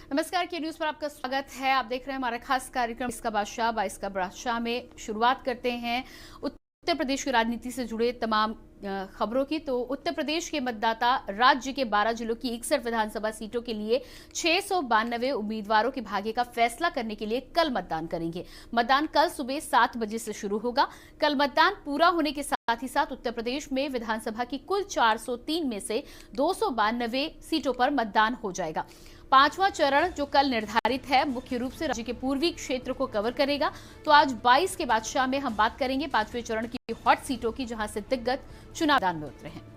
नमस्कार, के न्यूज पर आपका स्वागत है। आप देख रहे हैं हमारा खास कार्यक्रम इसका बादशाह 22 का बादशाह में शुरुआत करते हैं उत्तर प्रदेश की राजनीति से जुड़े तमाम खबरों की। तो उत्तर प्रदेश के मतदाता राज्य के 12 जिलों की 61 विधानसभा सीटों के लिए 692 उम्मीदवारों के भाग्य का फैसला करने के लिए कल मतदान करेंगे। मतदान कल सुबह 7 बजे से शुरू होगा। कल मतदान पूरा होने के साथ ही साथ उत्तर प्रदेश में विधानसभा की कुल 403 में से 292 सीटों पर मतदान हो जाएगा। पांचवां चरण जो कल निर्धारित है मुख्य रूप से राज्य के पूर्वी क्षेत्र को कवर करेगा। तो आज 22 के बादशाह में हम बात करेंगे पांचवें चरण की हॉट सीटों की, जहां से दिग्गज चुनाव मैदान में उतरे हैं।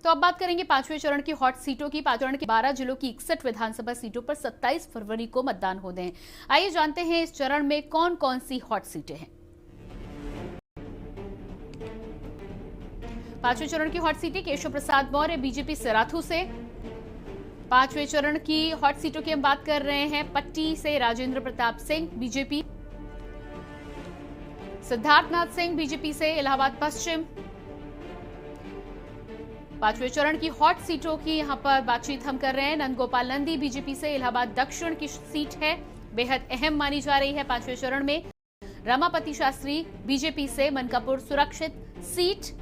तो अब बात करेंगे पांचवें चरण की हॉट सीटों की। पांचवें चरण के 12 जिलों की 61 विधानसभा सीटों पर 27 फरवरी को मतदान होने हैं। आइए जानते हैं इस चरण में कौन कौन सी हॉट सीटें हैं। पांचवें चरण की हॉट सीटें केशव प्रसाद मौर्य बीजेपी सराथू से। पांचवें चरण की हॉट सीटों की हम बात कर रहे हैं पट्टी से राजेंद्र प्रताप सिंह बीजेपी, सिद्धार्थनाथ सिंह बीजेपी से इलाहाबाद पश्चिम। पांचवें चरण की हॉट सीटों की यहां पर बातचीत हम कर रहे हैं। नंदगोपाल नंदी बीजेपी से इलाहाबाद दक्षिण की सीट है, बेहद अहम मानी जा रही है पांचवें चरण में। रमापति शास्त्री बीजेपी से मनकापुर सुरक्षित सीट।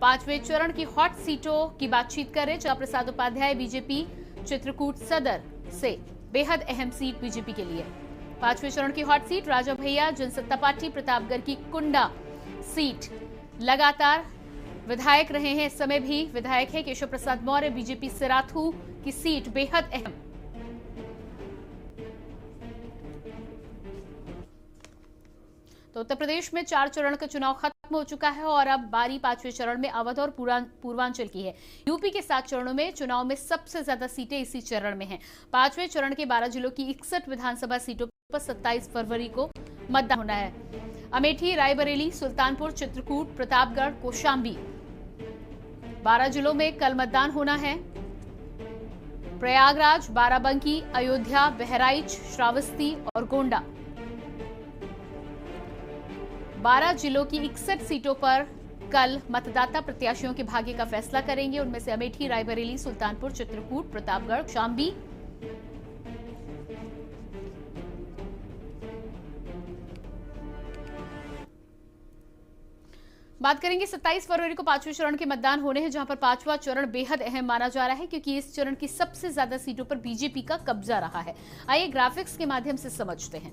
पांचवें चरण की हॉट सीटों की बातचीत करें। चंद्र प्रसाद उपाध्याय बीजेपी चित्रकूट सदर से, बेहद अहम सीट बीजेपी के लिए। पांचवें चरण की हॉट सीट राजा भैया जनसत्ता पार्टी प्रतापगढ़ की कुंडा सीट। लगातार विधायक रहे हैं, इस समय भी विधायक है केशव प्रसाद मौर्य बीजेपी सिराथू की सीट, बेहद अहम। तो उत्तर प्रदेश में 4 चरण का चुनाव खत्म हो चुका है और अब बारी पांचवें चरण में अवध और पूर्वांचल की है। यूपी के 7 चरणों में चुनाव में सबसे ज्यादा सीटें इसी चरण में हैं। पांचवें चरण के 12 जिलों की 61 विधानसभा सीटों पर 27 फरवरी को मतदान होना है। अमेठी, रायबरेली, सुल्तानपुर, चित्रकूट, प्रतापगढ़, कौशाम्बी 12 जिलों में कल मतदान होना है। प्रयागराज, बाराबंकी, अयोध्या, बहराइच, श्रावस्ती और गोंडा 12 जिलों की 61 सीटों पर कल मतदाता प्रत्याशियों के भाग्य का फैसला करेंगे। उनमें से अमेठी, रायबरेली, सुल्तानपुर, चित्रकूट, प्रतापगढ़, कौशाम्बी। बात करेंगे 27 फरवरी को पांचवें चरण के मतदान होने हैं, जहां पर पांचवा चरण बेहद अहम माना जा रहा है क्योंकि इस चरण की सबसे ज्यादा सीटों पर बीजेपी का कब्जा रहा है। आइए ग्राफिक्स के माध्यम से समझते हैं।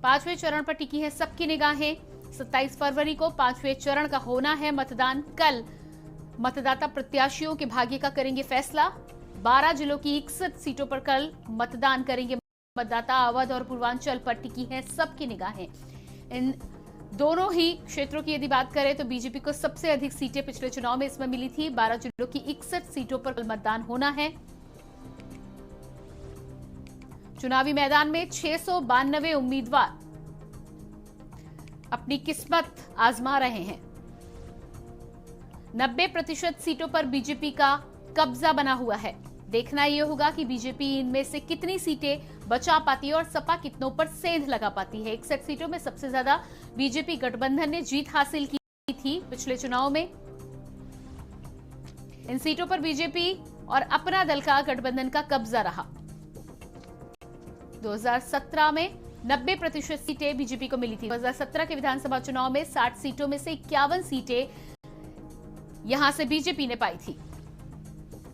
पांचवें चरण पर टिकी है सबकी निगाहें। 27 फरवरी को पांचवें चरण का होना है मतदान। कल मतदाता प्रत्याशियों के भाग्य का करेंगे फैसला। 12 जिलों की 61 सीटों पर कल मतदान करेंगे मतदाता। अवध और पूर्वांचल पर टिकी है सबकी निगाहें। इन दोनों ही क्षेत्रों की यदि बात करें तो बीजेपी को सबसे अधिक सीटें पिछले चुनाव में इसमें मिली थी। 12 जिलों की 61 सीटों पर कल मतदान होना है। चुनावी मैदान में 692 उम्मीदवार अपनी किस्मत आजमा रहे हैं। 90% सीटों पर बीजेपी का कब्जा बना हुआ है। देखना यह होगा कि बीजेपी इनमें से कितनी सीटें बचा पाती है और सपा कितनों पर सेंध लगा पाती है। 61 सीटों में सबसे ज्यादा बीजेपी गठबंधन ने जीत हासिल की थी पिछले चुनाव में। इन सीटों पर बीजेपी और अपना दल का गठबंधन का कब्जा रहा। 2017 में 90% सीटें बीजेपी को मिली थी। 2017 के विधानसभा चुनाव में 60 सीटों में से 51 सीटें यहां से बीजेपी ने पाई थी,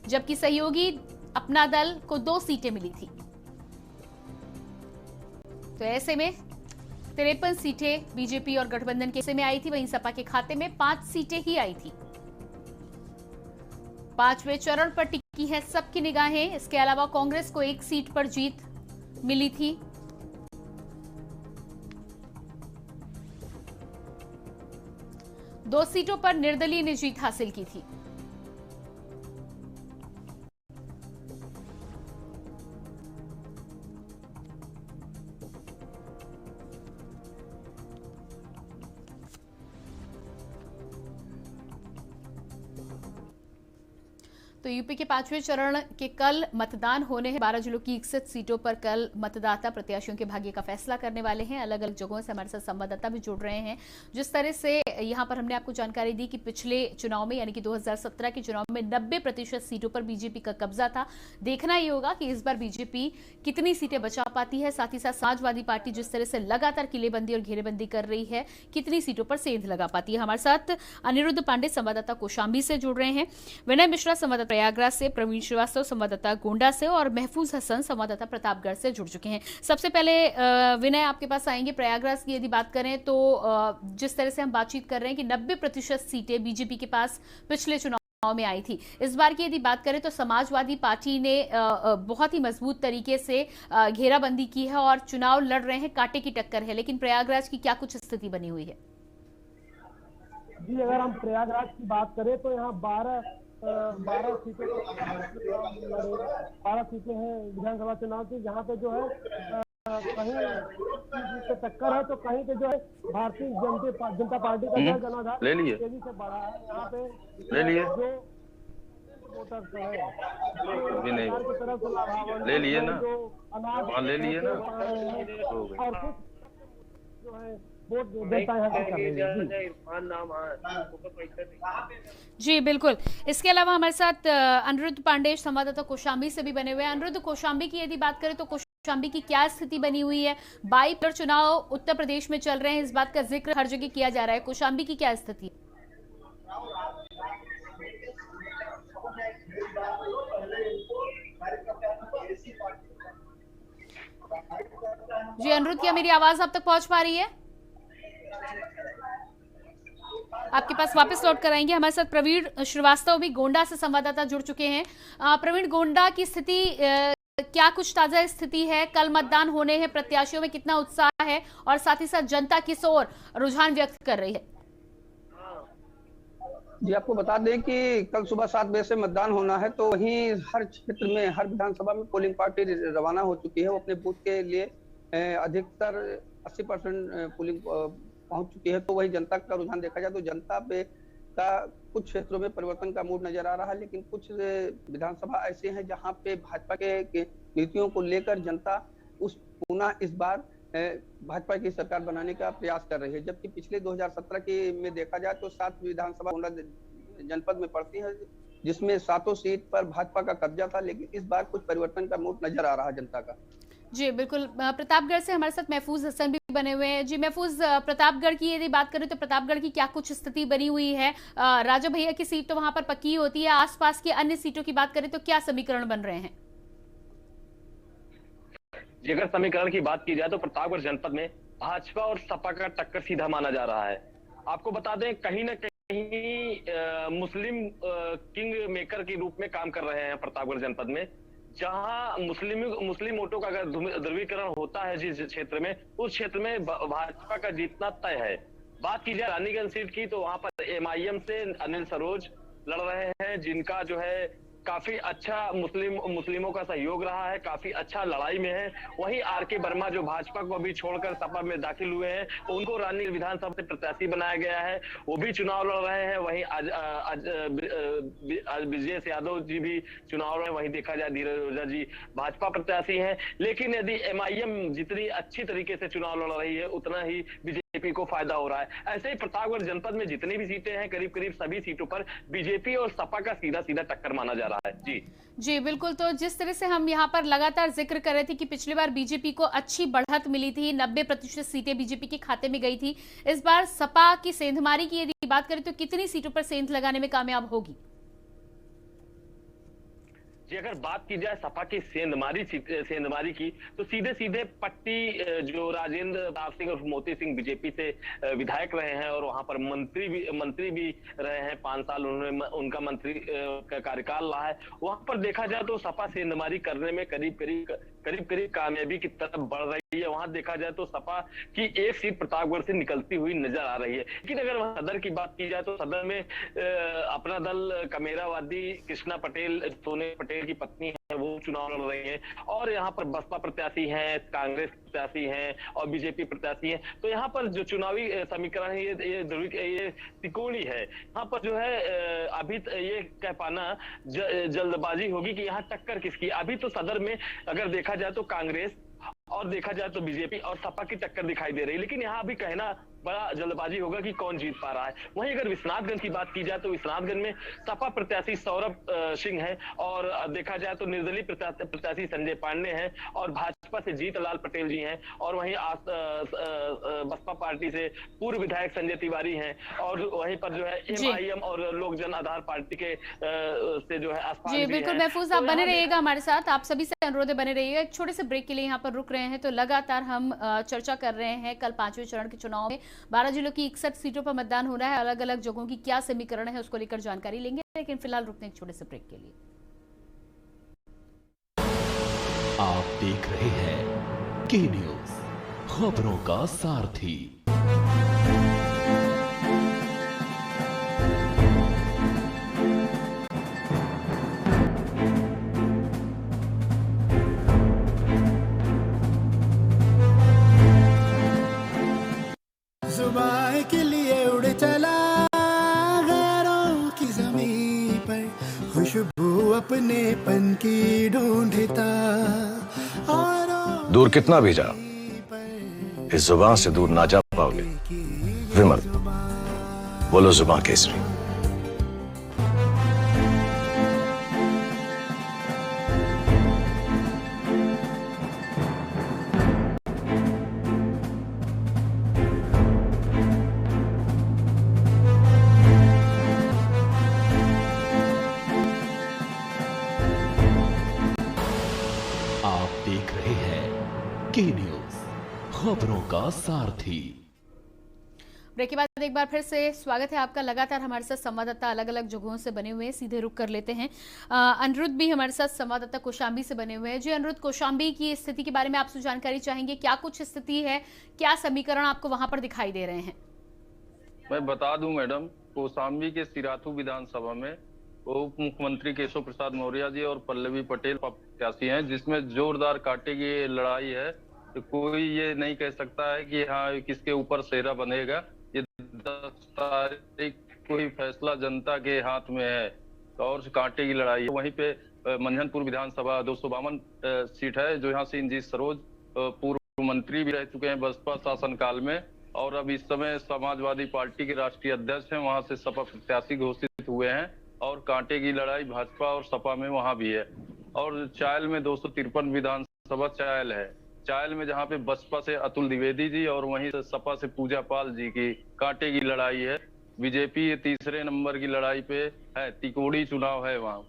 जबकि सहयोगी अपना दल को 2 सीटें मिली थी। तो ऐसे में 53 सीटें बीजेपी और गठबंधन के हिस्से में आई थी, वहीं सपा के खाते में 5 सीटें ही आई थी। पांचवें चरण पर टिकी है सबकी निगाहें। इसके अलावा कांग्रेस को 1 सीट पर जीत मिली थी। दो सीटों पर निर्दलीय ने जीत हासिल की थी। तो यूपी के 5वें चरण के कल मतदान होने हैं। 12 जिलों की 61 सीटों पर कल मतदाता प्रत्याशियों के भाग्य का फैसला करने वाले हैं। अलग अलग जगहों से हमारे साथ संवाददाता भी जुड़ रहे हैं। जिस तरह से यहां पर हमने आपको जानकारी दी कि पिछले चुनाव में यानी कि 2017 के चुनाव में 90% सीटों पर बीजेपी का कब्जा था। देखना ये होगा कि इस बार बीजेपी कितनी सीटें बचा पाती है। साथ ही साथ समाजवादी पार्टी जिस तरह से लगातार किलेबंदी और घेरेबंदी कर रही है, कितनी सीटों पर सेंध लगा पाती है। हमारे साथ अनिरुद्ध पांडे संवाददाता कौशाम्बी से जुड़ रहे हैं, विनय मिश्रा संवाददाता प्रयागराज से, प्रवीण श्रीवास्तव संवाददाता गोंडा से और महफूज हसन संवाददाता प्रतापगढ़ से जुड़ चुके हैं। सबसे पहले विनय आपके पास आएंगे। प्रयागराज की यदि बात करें तो जिस तरह से हम बातचीत कर रहे हैं कि 90% सीटें बीजेपी के पास पिछले चुनाव में आई थी, इस बार की यदि बात करें तो समाजवादी पार्टी ने बहुत ही मजबूत तरीके से घेराबंदी की है और चुनाव लड़ रहे हैं, कांटे की टक्कर है। लेकिन प्रयागराज की क्या कुछ स्थिति बनी हुई है? जी, अगर हम प्रयागराज की बात करें तो यहाँ 12 सीटें 12 सीटें हैं विधानसभा चुनाव की, जहाँ पे जो है कहीं पे टक्कर है तो कहीं पे जो है भारतीय जनता पार्टी का जनाधार तेजी से बढ़ा है। यहाँ पे जो वोटर्स है सरकार की तरफ से ले लिए ना, जो अनाज ले लिए ना, और कुछ जो है वोट देता है। जी बिल्कुल। इसके अलावा हमारे साथ अनिरुद्ध पांडे संवाददाता कौशाम्बी से भी बने हुए हैं। अनिरुद्ध, कौशाम्बी की यदि बात करें तो कौशाम्बी की क्या स्थिति बनी हुई है? बाईपर चुनाव उत्तर प्रदेश में चल रहे हैं, इस बात का जिक्र हर जगह किया जा रहा है। कौशाम्बी की क्या स्थिति है? जी अनिरुद्ध, क्या मेरी आवाज आप तक पहुंच पा रही है? आपके पास वापस लौट कर आएंगे। हमारे साथ प्रवीण श्रीवास्तव भी गोंडा से संवाददाता जुड़ चुके हैं। प्रवीण, गोंडा की स्थिति क्या कुछ ताजा स्थिति है? कल मतदान होने हैं, प्रत्याशियों में कितना उत्साह है और साथ ही साथ जनता किस ओर रुझान व्यक्त कर रही है? जी, आपको बता दें कि कल सुबह 7 बजे से मतदान होना है, तो वहीं हर क्षेत्र में, हर विधानसभा में पोलिंग पार्टी रवाना हो चुकी है। वो अपने बूथ के लिए अधिकतर 80% पोलिंग पहुंच चुकी है। तो वही जनता का रुझान देखा जाए तो जनता पे का कुछ क्षेत्रों में परिवर्तन का मूड नजर आ रहा है, लेकिन कुछ विधानसभा ऐसे हैं जहां पे भाजपा के नीतियों को लेकर जनता पुनः इस बार भाजपा की सरकार बनाने का प्रयास कर रही है। जबकि पिछले 2017 के में देखा जाए तो 7 विधानसभा गोंडा जनपद में पड़ती है, जिसमें 7 सीट पर भाजपा का कब्जा था, लेकिन इस बार कुछ परिवर्तन का मूड नजर आ रहा है जनता का। जी बिल्कुल। प्रतापगढ़ से हमारे साथ महफूज हसन भी बने हुए हैं। जी महफूज, प्रतापगढ़ की यदि बात करें तो प्रतापगढ़ की क्या कुछ स्थिति बनी हुई है? राजा भैया की सीट तो वहां पर पक्की होती है, आसपास की अन्य सीटों की बात करें तो क्या समीकरण बन रहे हैं? जी, अगर समीकरण की बात की जाए तो प्रतापगढ़ जनपद में भाजपा और सपा का टक्कर सीधा माना जा रहा है। आपको बता दें, कहीं न कहीं मुस्लिम किंग मेकर के रूप में काम कर रहे हैं प्रतापगढ़ जनपद में, जहां मुस्लिम वोटों का अगर ध्रुवीकरण होता है जिस क्षेत्र में, उस क्षेत्र में भाजपा का जीतना तय है। बात की जाए रानीगंज सीट की तो वहां पर MIM से अनिल सरोज लड़ रहे हैं, जिनका जो है काफी अच्छा मुस्लिमों का सहयोग रहा है, काफी अच्छा लड़ाई में है। वहीं RK वर्मा जो भाजपा को अभी छोड़कर सपा में दाखिल हुए हैं, उनको रानी विधानसभा से प्रत्याशी बनाया गया है, वो भी चुनाव लड़ रहे हैं। वहीं आज ब्रजेश यादव जी भी चुनाव लड़ रहे हैं। वहीं देखा जाए धीरज ओझा जी भाजपा प्रत्याशी हैं। लेकिन यदि MIM जितनी अच्छी तरीके से चुनाव लड़ रही है, उतना ही बीजेपी को फायदा हो रहा है। ऐसे ही प्रतापगढ़ जनपद में जितनी भी सीटें हैं, करीब करीब सभी सीटों पर बीजेपी और सपा का सीधा सीधा टक्कर माना जा रहा है। जी बिल्कुल। तो जिस तरह से हम यहाँ पर लगातार जिक्र कर रहे थे कि पिछली बार बीजेपी को अच्छी बढ़त मिली थी, 90% सीटें बीजेपी के खाते में गई थी, इस बार सपा की सेंधमारी की यदि बात करें तो कितनी सीटों पर सेंध लगाने में कामयाब होगी? जी, अगर बात की जाए सपा की सेंधमारी की तो सीधे सीधे पट्टी जो राजेंद्र प्रताप सिंह और मोती सिंह बीजेपी से विधायक रहे हैं और वहां पर मंत्री भी रहे हैं, 5 साल उनका मंत्री का कार्यकाल रहा है। वहां पर देखा जाए तो सपा सेंधमारी करने में करीब करीब कामयाबी की तरफ बढ़ रही है, वहां देखा जाए तो सपा की एक सीट प्रतापगढ़ से निकलती हुई नजर आ रही है। लेकिन अगर सदर की बात की जाए तो सदर में अपना दल कमेरावादी कृष्णा पटेल, सोने पटेल की पत्नी है, वो चुनाव लड़ रही है और यहाँ पर बसपा प्रत्याशी हैं, कांग्रेस प्रत्याशी हैं और बीजेपी प्रत्याशी हैं। तो यहाँ पर जो चुनावी समीकरण है ये त्रिकोणीय है। यहाँ पर जो है अभी ये कह पाना जल्दबाजी होगी कि यहाँ टक्कर किसकी। अभी तो सदर में अगर देखा जाए तो कांग्रेस और देखा जाए तो बीजेपी और सपा की टक्कर दिखाई दे रही है, लेकिन यहाँ अभी कहना बड़ा जल्दबाजी होगा कि कौन जीत पा रहा है। वहीं अगर विश्वनाथगंज की बात की जाए तो विश्वनाथगंज में सपा प्रत्याशी सौरभ सिंह है और देखा जाए तो निर्दलीय प्रत्याशी संजय पांडे हैं और भाजपा से जीतलाल पटेल जी हैं और वहीं बसपा पार्टी से पूर्व विधायक संजय तिवारी हैं और वहीं पर जो है MIM और लोक जन आधार पार्टी के से जो है जी बिल्कुल महफूज, आप बने रहिएगा हमारे साथ। आप सभी से अनुरोध है बने रहिएगा। एक छोटे से ब्रेक के लिए यहाँ पर रुक रहे हैं। तो लगातार हम चर्चा कर रहे हैं कल 5वें चरण के चुनाव में 12 जिलों की 61 सीटों पर मतदान हो रहा है। अलग अलग जगहों की क्या समीकरण है उसको लेकर जानकारी लेंगे, लेकिन फिलहाल रुकते हैं एक छोटे से ब्रेक के लिए। आप देख रहे हैं के न्यूज, खबरों का सारथी। सुबह के लिए उड़ चला गैरों की ज़मीं पर, खुशबू अपने पन की ढूंढता और दूर कितना भी जाओ इस जुबान से दूर ना जा पाओगे। विमल, बोलो जुबान केसरी। देख रहे हैं के न्यूज, खबरों का सारथी। ब्रेक के बाद एक बार फिर से स्वागत है आपका। लगातार हमारे साथ संवाददाता अलग अलग जगहों से बने हुए हैं, सीधे रुक कर लेते हैं। अनिरुद्ध भी हमारे साथ संवाददाता कौशाम्बी से बने हुए हैं। जी अनिरुद्ध, कौशाम्बी की स्थिति के बारे में आपसे जानकारी चाहेंगे, क्या कुछ स्थिति है, क्या समीकरण आपको वहां पर दिखाई दे रहे हैं? मैं बता दूं मैडम, कौशाम्बी के सिराथू विधानसभा में उप मुख्यमंत्री केशव प्रसाद मौर्य जी और पल्लवी पटेल प्रत्याशी हैं, जिसमें जोरदार कांटे की लड़ाई है। तो कोई ये नहीं कह सकता है कि हाँ किसके ऊपर सेहरा बनेगा। ये 10 तारीख को ही फैसला जनता के हाथ में है और कांटे की लड़ाई है। वहीं पे मंझनपुर विधानसभा 252 सीट है, जो यहाँ से इंजीत सरोज पूर्व मंत्री भी रह चुके हैं बसपा शासनकाल में और अब इस समय समाजवादी पार्टी के राष्ट्रीय अध्यक्ष हैं, वहां से सपा प्रत्याशी घोषित हुए हैं और कांटे की लड़ाई भाजपा और सपा में वहां भी है। और चायल में 253 विधानसभा चायल है। चायल में जहां पे बसपा से अतुल द्विवेदी जी और वहीं से सपा से पूजा पाल जी की कांटे की लड़ाई है। बीजेपी तीसरे नंबर की लड़ाई पे है, तिकोड़ी चुनाव है वहां।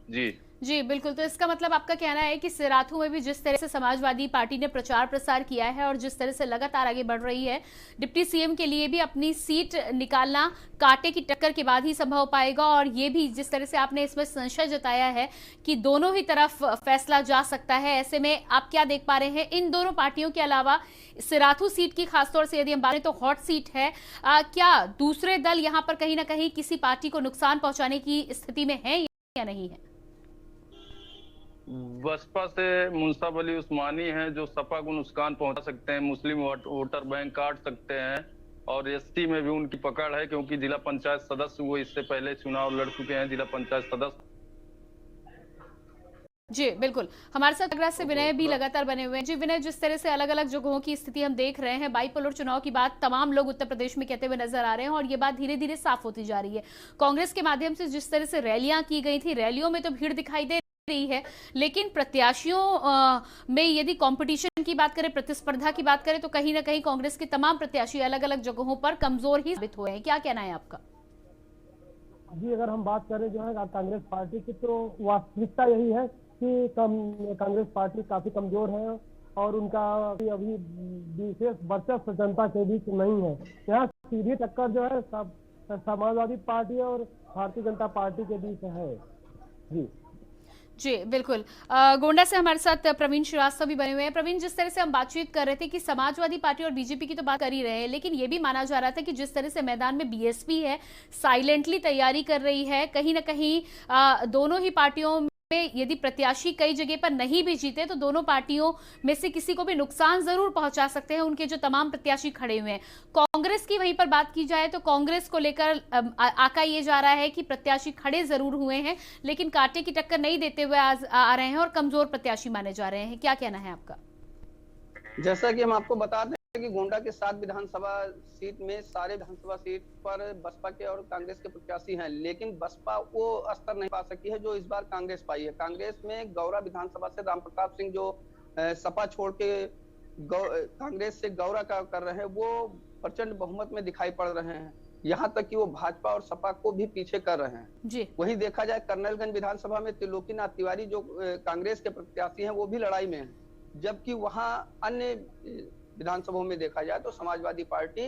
जी बिल्कुल। तो इसका मतलब आपका कहना है कि सिराथू में भी जिस तरह से समाजवादी पार्टी ने प्रचार प्रसार किया है और जिस तरह से लगातार आगे बढ़ रही है, डिप्टी सीएम के लिए भी अपनी सीट निकालना कांटे की टक्कर के बाद ही संभव हो पाएगा। और ये भी जिस तरह से आपने इसमें संशय जताया है कि दोनों ही तरफ फैसला जा सकता है, ऐसे में आप क्या देख पा रहे हैं इन दोनों पार्टियों के अलावा सिराथू सीट की खासतौर से यदि हम बात करें तो हॉट सीट है, क्या दूसरे दल यहाँ पर कहीं ना कहीं किसी पार्टी को नुकसान पहुंचाने की स्थिति में है या नहीं है? बसपा से मुंसाब अली उस्मानी हैं जो सपा को नुकसान पहुंचा सकते हैं, मुस्लिम वोटर बैंक काट सकते हैं और एसटी में भी उनकी पकड़ है क्योंकि जिला पंचायत सदस्य वो इससे पहले चुनाव लड़ चुके हैं, जिला पंचायत सदस्य। जी बिल्कुल, हमारे साथ आगरा से विनय भी लगातार बने हुए हैं। जी विनय, जिस तरह से अलग अलग जगहों की स्थिति हम देख रहे हैं, बाइपोलर चुनाव की बात तमाम लोग उत्तर प्रदेश में कहते हुए नजर आ रहे हैं और ये बात धीरे धीरे साफ होती जा रही है। कांग्रेस के माध्यम से जिस तरह से रैलियां की गई थी, रैलियों में तो भीड़ दिखाई दे रही है, लेकिन प्रत्याशियों में यदि कंपटीशन की बात करें, प्रतिस्पर्धा की बात करें, तो कहीं ना कहीं कांग्रेस के तमाम प्रत्याशी अलग अलग जगहों पर कमजोर ही साबित हुए हैं। क्या कहना है आपका? जी, अगर हम बात करें जो है कांग्रेस पार्टी की, तो वास्तविकता यही है कि कांग्रेस पार्टी काफी कमजोर है और उनका अभी विशेष वर्चस्व जनता के बीच नहीं है। यहाँ सीधी टक्कर जो है समाजवादी पार्टी और भारतीय जनता पार्टी के बीच है। जी बिल्कुल। गोंडा से हमारे साथ प्रवीण श्रीवास्तव भी बने हुए हैं। प्रवीण, जिस तरह से हम बातचीत कर रहे थे कि समाजवादी पार्टी और बीजेपी की तो बात कर ही रहे हैं, लेकिन ये भी माना जा रहा था कि जिस तरह से मैदान में बीएसपी है, साइलेंटली तैयारी कर रही है, कहीं ना कहीं दोनों ही पार्टियों में यदि प्रत्याशी कई जगह पर नहीं भी जीते तो दोनों पार्टियों में से किसी को भी नुकसान जरूर पहुंचा सकते हैं उनके जो तमाम प्रत्याशी खड़े हुए हैं। कांग्रेस की वहीं पर बात की जाए तो कांग्रेस को लेकर आका ये जा रहा है कि प्रत्याशी खड़े जरूर हुए हैं लेकिन कांटे की टक्कर नहीं देते हुए आ रहे हैं और कमजोर प्रत्याशी माने जा रहे हैं। क्या कहना है आपका? जैसा कि हम आपको बता दें कि गोंडा के 7 विधानसभा सीट में सारे विधानसभा सीट पर बसपा के और कांग्रेस के प्रत्याशी हैं, लेकिन बसपा वो स्तर नहीं पा सकी है जो इस बार कांग्रेस पाई है। कांग्रेस में गौरा विधानसभा से राम प्रताप सिंह जो सपा छोड़ के कांग्रेस से गौरा का कर रहे हैं, वो प्रचंड बहुमत में दिखाई पड़ रहे हैं, यहाँ तक कि वो भाजपा और सपा को भी पीछे कर रहे हैं जी। वहीं देखा जाए कर्नलगंज विधानसभा में त्रिलोकीनाथ तिवारी जो कांग्रेस के प्रत्याशी हैं वो भी लड़ाई में है, जबकि वहां अन्य विधानसभाओं में देखा जाए तो समाजवादी पार्टी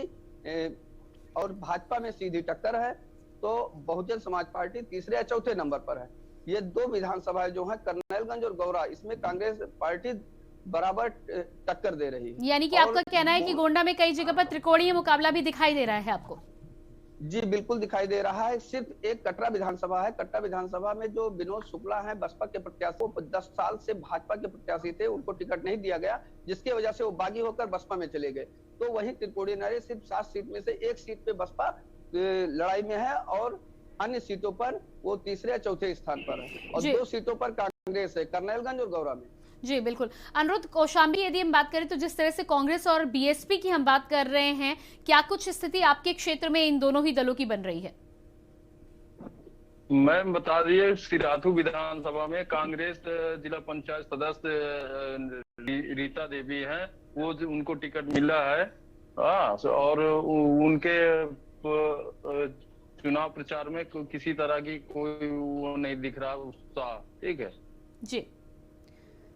और भाजपा में सीधी टक्कर है, तो बहुजन समाज पार्टी तीसरे या चौथे नंबर पर है। ये 2 विधानसभाएं जो हैं कर्नलगंज और गौरा, इसमें कांग्रेस पार्टी बराबर टक्कर दे रही है। यानी कि आपका कहना है कि गोंडा में कई जगह पर त्रिकोणीय मुकाबला भी दिखाई दे रहा है आपको? जी बिल्कुल दिखाई दे रहा है। सिर्फ एक कटरा विधानसभा है, कटरा विधानसभा में जो विनोद शुक्ला हैं बसपा के प्रत्याशी, वो 10 साल से भाजपा के प्रत्याशी थे, उनको टिकट नहीं दिया गया जिसकी वजह से वो बागी होकर बसपा में चले गए। तो वहीं त्रिकोणीय नारे सिर्फ 7 सीट में से 1 सीट पे बसपा लड़ाई में है और अन्य सीटों पर वो तीसरे या चौथे स्थान पर है और 2 सीटों पर कांग्रेस है, कर्नलगंज और गौरा में। जी बिल्कुल। अनुरुद्ध कौशाम्बी, यदि हम बात करें तो जिस तरह से कांग्रेस और बीएसपी की हम बात कर रहे हैं, क्या कुछ स्थिति आपके क्षेत्र में इन दोनों ही दलों की बन रही है? मैं बता दिए, सिराथू विधानसभा में कांग्रेस जिला पंचायत सदस्य रीता देवी हैं, वो उनको टिकट मिला है और उनके चुनाव प्रचार में किसी तरह की कोई वो नहीं दिख रहा उत्साह। ठीक है जी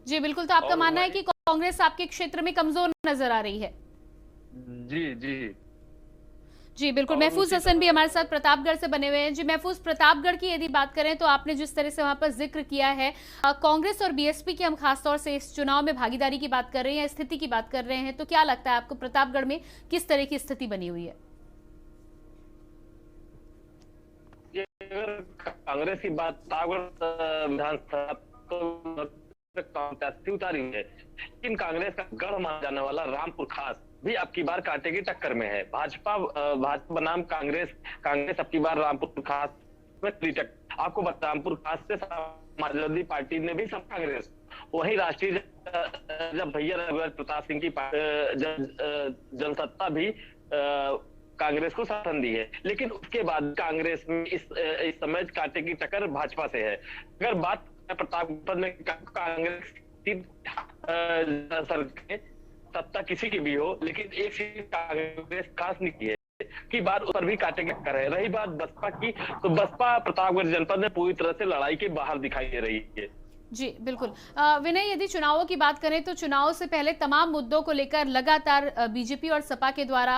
जी बिल्कुल। तो आपका मानना है कि कांग्रेस आपके क्षेत्र में कमजोर नजर आ रही है? जी जी जी बिल्कुल। महफूज हसन भी हमारे साथ प्रतापगढ़ से बने हुए हैं। जी महफूज, प्रतापगढ़ की यदि बात करें तो आपने जिस तरह से वहां पर जिक्र किया है कांग्रेस और बीएसपी की हम खासतौर से इस चुनाव में भागीदारी की बात कर रहे हैं, स्थिति की बात कर रहे हैं, तो क्या लगता है आपको प्रतापगढ़ में किस तरह की स्थिति बनी हुई है? कांग्रेस की बात प्रतापगढ़ विधानसभा तो उतारी है, लेकिन कांग्रेस का गढ़ माना जाने वाला रामपुर खास भी अब की बार कांटे की टक्कर में है। भाजपा बनाम कांग्रेस अब की बार रामपुर खास में टक्कर। आपको बता, रामपुर खास से समाजवादी पार्टी ने भी सब कांग्रेस, वही राष्ट्रीय जब भैया रघुवर प्रताप सिंह की जनसत्ता भी कांग्रेस को समर्थन दी है, लेकिन उसके बाद कांग्रेस में इस समय कांटे की टक्कर भाजपा से है। अगर बात प्रतापगढ़ में कांग्रेस सत्ता किसी की भी हो, लेकिन एक सीट कांग्रेस खास नहीं की है की बात उस पर भी कांटे की टक्कर है। रही बात बसपा की, तो बसपा प्रतापगढ़ जनपद में पूरी तरह से लड़ाई के बाहर दिखाई दे रही है। जी बिल्कुल। विनय, यदि चुनावों की बात करें तो चुनाव से पहले तमाम मुद्दों को लेकर लगातार बीजेपी और सपा के द्वारा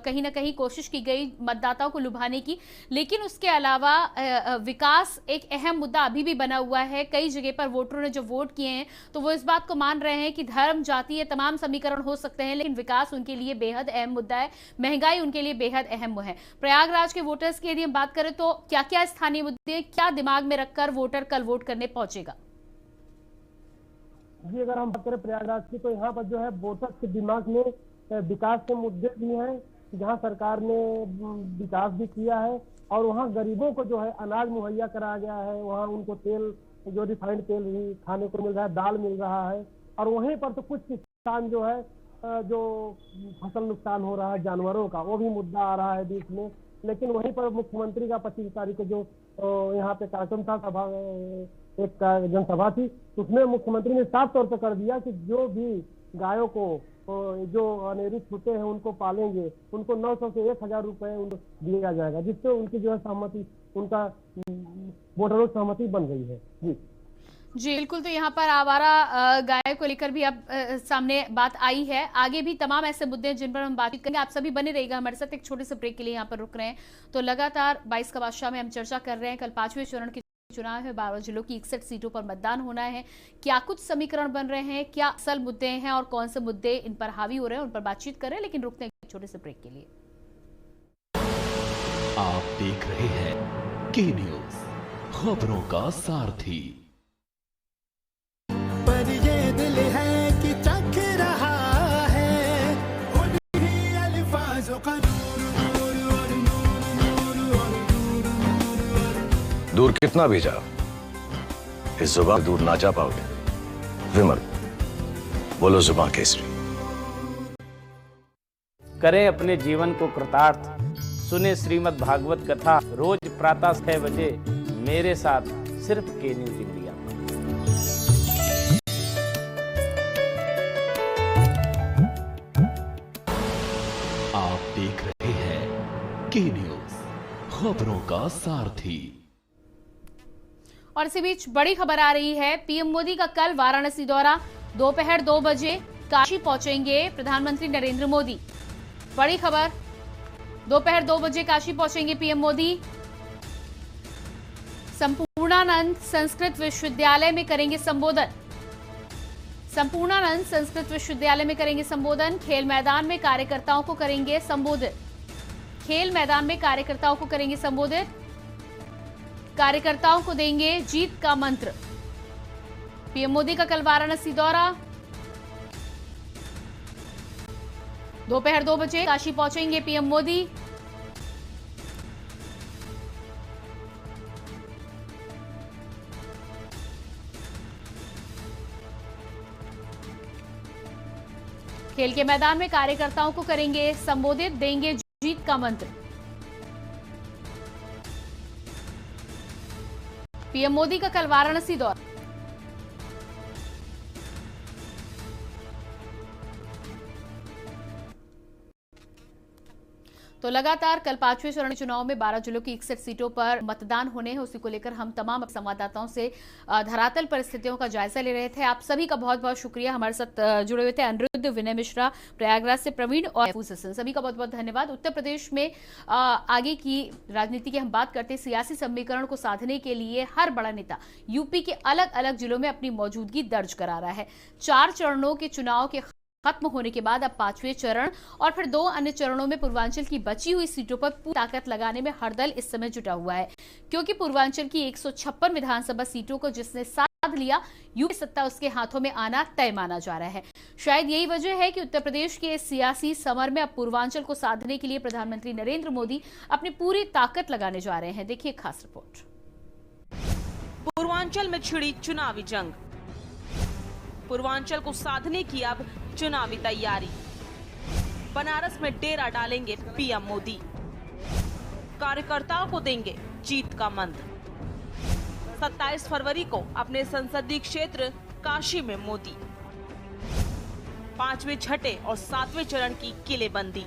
कहीं ना कहीं कोशिश की गई मतदाताओं को लुभाने की, लेकिन उसके अलावा विकास एक अहम मुद्दा अभी भी बना हुआ है। कई जगह पर वोटरों ने जो वोट किए हैं तो वो इस बात को मान रहे हैं कि धर्म, जाति, ये तमाम समीकरण हो सकते हैं, लेकिन विकास उनके लिए बेहद अहम मुद्दा है, महंगाई उनके लिए बेहद अहम है। प्रयागराज के वोटर्स की यदि हम बात करें तो क्या क्या स्थानीय मुद्दे, क्या दिमाग में रखकर वोटर कल वोट करने पहुंचेगा? जी अगर हम बात करें प्रयागराज की, तो यहाँ पर जो है वोटर्स के दिमाग में विकास के मुद्दे भी हैं, जहाँ सरकार ने विकास भी किया है और वहाँ गरीबों को जो है अनाज मुहैया कराया गया है, वहाँ उनको तेल, जो रिफाइंड तेल भी खाने को मिल रहा है, दाल मिल रहा है। और वहीं पर तो कुछ किसान जो है जो फसल नुकसान हो रहा है जानवरों का, वो भी मुद्दा आ रहा है बीच में। लेकिन वहीं पर मुख्यमंत्री का 25 तारीख को जो यहाँ पे कार्यक्रम था, सभा एक जनसभा थी, उसमें मुख्यमंत्री ने साफ तौर पर कर दिया कि जो भी गायों को जो अनेरी छूटे हैं उनको पालेंगे, उनको 900 से 1000 रुपए उनको दिया जाएगा, जिससे उनकी जो है सहमति, उनका वोटरों की सहमति बन गई है। जी बिल्कुल। तो यहाँ पर आवारा गाय को लेकर भी अब सामने बात आई है। आगे भी तमाम ऐसे मुद्दे हैं जिन पर हम बातचीत करेंगे। आप सभी बने रहिएगा हमारे साथ। एक छोटे से ब्रेक के लिए यहाँ पर रुक रहे हैं। तो लगातार 22 का बादशाह में हम चर्चा कर रहे हैं कल 5वें चरण की चुनाव है, 12 जिलों की 61 सीटों पर मतदान होना है। क्या कुछ समीकरण बन रहे हैं, क्या असल मुद्दे हैं और कौन से मुद्दे इन पर हावी हो रहे हैं, उन पर बातचीत करें। लेकिन रुकते हैं एक छोटे से ब्रेक के लिए। आप देख रहे हैं के न्यूज, खबरों का सारथी। पर ये दिल है कि चख रहा है उन्हीं अल्फाजों का दूर कितना भी जाओ, इस जुबान दूर ना जा पाओगे। विमल, बोलो जुबान केसरी। करें अपने जीवन को कृतार्थ, सुने श्रीमद् भागवत कथा रोज प्रातः 6 बजे मेरे साथ सिर्फ के न्यूज इंडिया। आप देख रहे हैं के न्यूज, खबरों का सारथी। और इसी बीच बड़ी खबर आ रही है, पीएम मोदी का कल वाराणसी दौरा, दोपहर 2 बजे काशी पहुंचेंगे प्रधानमंत्री नरेंद्र मोदी। बड़ी खबर, दोपहर 2 बजे काशी पहुंचेंगे पीएम मोदी। संपूर्णानंद संस्कृत विश्वविद्यालय में करेंगे संबोधन। संपूर्णानंद संस्कृत विश्वविद्यालय में करेंगे संबोधन। खेल मैदान में कार्यकर्ताओं को करेंगे संबोधित। खेल मैदान में कार्यकर्ताओं को करेंगे संबोधित। कार्यकर्ताओं को देंगे जीत का मंत्र। पीएम मोदी का कल वाराणसी दौरा, दोपहर 2 बजे काशी पहुंचेंगे पीएम मोदी। खेल के मैदान में कार्यकर्ताओं को करेंगे संबोधित, देंगे जीत का मंत्र। पीएम मोदी का कल वाराणसी दौरा। तो लगातार कल 5वें चरण चुनाव में 12 जिलों की 61 सीटों पर मतदान होने हैं, उसी को लेकर हम तमाम संवाददाताओं से धरातल परिस्थितियों का जायजा ले रहे थे। आप सभी का बहुत बहुत शुक्रिया, हमारे साथ जुड़े हुए थे अनिरुद्ध, विनय मिश्रा, प्रयागराज से प्रवीण और महफूज हसन, सभी का बहुत बहुत धन्यवाद। उत्तर प्रदेश में आगे की राजनीति की हम बात करते हैं। सियासी समीकरण को साधने के लिए हर बड़ा नेता यूपी के अलग अलग जिलों में अपनी मौजूदगी दर्ज करा रहा है। 4 चरणों के चुनाव के खत्म होने के बाद अब 5वें चरण और फिर 2 अन्य चरणों में पूर्वांचल की बची हुई सीटों पर पूरी ताकत लगाने में हर दल इस समय जुटा हुआ है, क्योंकि पूर्वांचल की 156 विधानसभा सीटों को जिसने साध लिया, यूपी सत्ता उसके हाथों में आना तय माना जा रहा है। शायद यही वजह है कि उत्तर प्रदेश के सियासी समर में अब पूर्वांचल को साधने के लिए प्रधानमंत्री नरेंद्र मोदी अपनी पूरी ताकत लगाने जा रहे हैं। देखिए खास रिपोर्ट। पूर्वांचल में छिड़ी चुनावी जंग, पूर्वांचल को साधने की अब चुनावी तैयारी। बनारस में डेरा डालेंगे पीएम मोदी, कार्यकर्ताओं को देंगे जीत का मंत्र। 27 फरवरी को अपने संसदीय क्षेत्र काशी में मोदी। 5वें, 6ठे और 7वें चरण की किलेबंदी।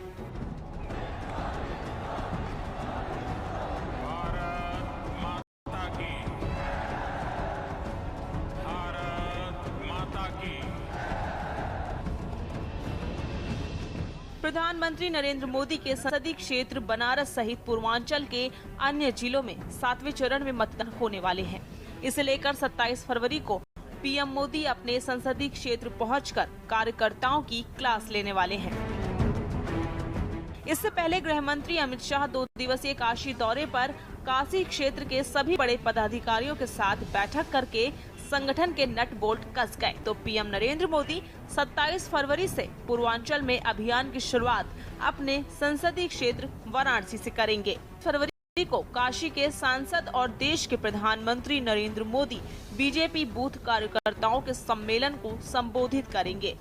प्रधानमंत्री नरेंद्र मोदी के संसदीय क्षेत्र बनारस सहित पूर्वांचल के अन्य जिलों में 7वें चरण में मतदान होने वाले हैं। इसे लेकर 27 फरवरी को पीएम मोदी अपने संसदीय क्षेत्र पहुंचकर कार्यकर्ताओं की क्लास लेने वाले हैं। इससे पहले गृह मंत्री अमित शाह 2 दिवसीय काशी दौरे पर काशी क्षेत्र के सभी बड़े पदाधिकारियों के साथ बैठक करके संगठन के नट बोल्ट कस गए। तो पीएम नरेंद्र मोदी 27 फरवरी से पूर्वांचल में अभियान की शुरुआत अपने संसदीय क्षेत्र वाराणसी से करेंगे। फरवरी को काशी के सांसद और देश के प्रधानमंत्री नरेंद्र मोदी बीजेपी बूथ कार्यकर्ताओं के सम्मेलन को संबोधित करेंगे।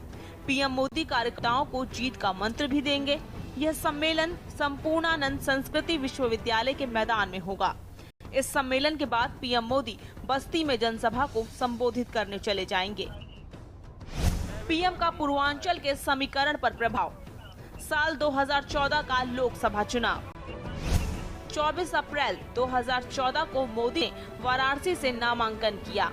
पीएम मोदी कार्यकर्ताओं को जीत का मंत्र भी देंगे। यह सम्मेलन संपूर्णानंद संस्कृति विश्वविद्यालय के मैदान में होगा। इस सम्मेलन के बाद पीएम मोदी बस्ती में जनसभा को संबोधित करने चले जाएंगे। पीएम का पूर्वांचल के समीकरण पर प्रभाव। साल 2014 का लोकसभा चुनाव। 24 अप्रैल 2014 को मोदी ने वाराणसी से नामांकन किया।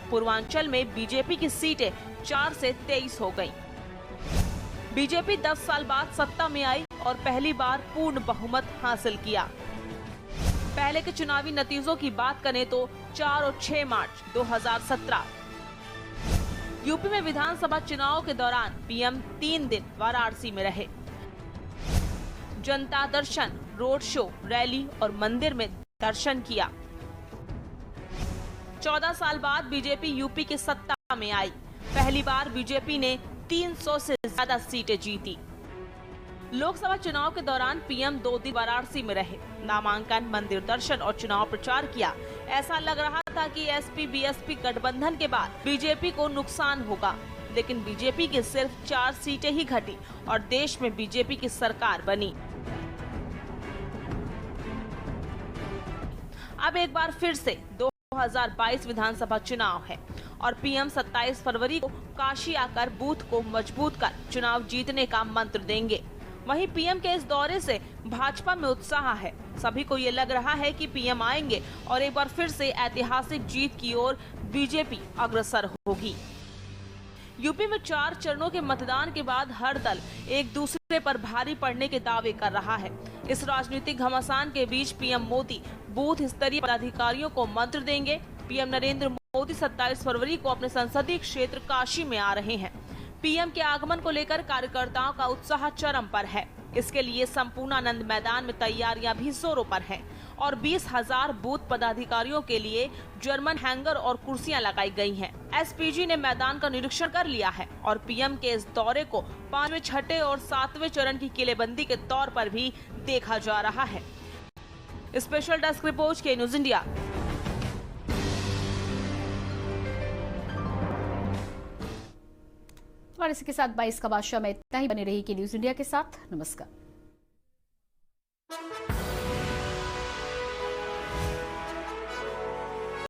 पूर्वांचल में बीजेपी की सीटें 4 से 23 हो गयी। बीजेपी 10 साल बाद सत्ता में आई और पहली बार पूर्ण बहुमत हासिल किया। पहले के चुनावी नतीजों की बात करें तो 4 और 6 मार्च 2017 यूपी में विधानसभा चुनाव के दौरान पीएम 3 दिन वाराणसी में रहे। जनता दर्शन, रोड शो, रैली और मंदिर में दर्शन किया। 14 साल बाद बीजेपी यूपी की सत्ता में आई। पहली बार बीजेपी ने 300 से ज्यादा सीटें जीती। लोकसभा चुनाव के दौरान पीएम 2 दिन वाराणसी में रहे। नामांकन, मंदिर दर्शन और चुनाव प्रचार किया। ऐसा लग रहा था कि एसपी बीएसपी गठबंधन के बाद बीजेपी को नुकसान होगा, लेकिन बीजेपी की सिर्फ 4 सीटें ही घटी और देश में बीजेपी की सरकार बनी। अब एक बार फिर से 2022 विधानसभा चुनाव है और पीएम 27 फरवरी को काशी आकर बूथ को मजबूत कर चुनाव जीतने का मंत्र देंगे। वहीं पीएम के इस दौरे से भाजपा में उत्साह है। सभी को ये लग रहा है कि पीएम आएंगे और एक बार फिर से ऐतिहासिक जीत की ओर बीजेपी अग्रसर होगी। यूपी में 4 चरणों के मतदान के बाद हर दल एक दूसरे पर भारी पड़ने के दावे कर रहा है। इस राजनीतिक घमासान के बीच पीएम मोदी बूथ स्तरीय पदाधिकारियों को मंत्र देंगे। पीएम नरेंद्र मोदी 27 फरवरी को अपने संसदीय क्षेत्र काशी में आ रहे हैं। पीएम के आगमन को लेकर कार्यकर्ताओं का उत्साह चरम पर है। इसके लिए संपूर्णानंद मैदान में तैयारियां भी जोरों पर हैं और 20,000 बूथ पदाधिकारियों के लिए जर्मन हैंगर और कुर्सियां लगाई गई हैं। एसपीजी ने मैदान का निरीक्षण कर लिया है और पीएम के इस दौरे को 5वें, 6ठे और 7वें चरण की किलेबंदी के तौर पर भी देखा जा रहा है। स्पेशल डेस्क रिपोर्ट के न्यूज इंडिया। और इसी के साथ 22 का बादशाह में इतना ही। बने रही के न्यूज इंडिया के साथ। नमस्कार।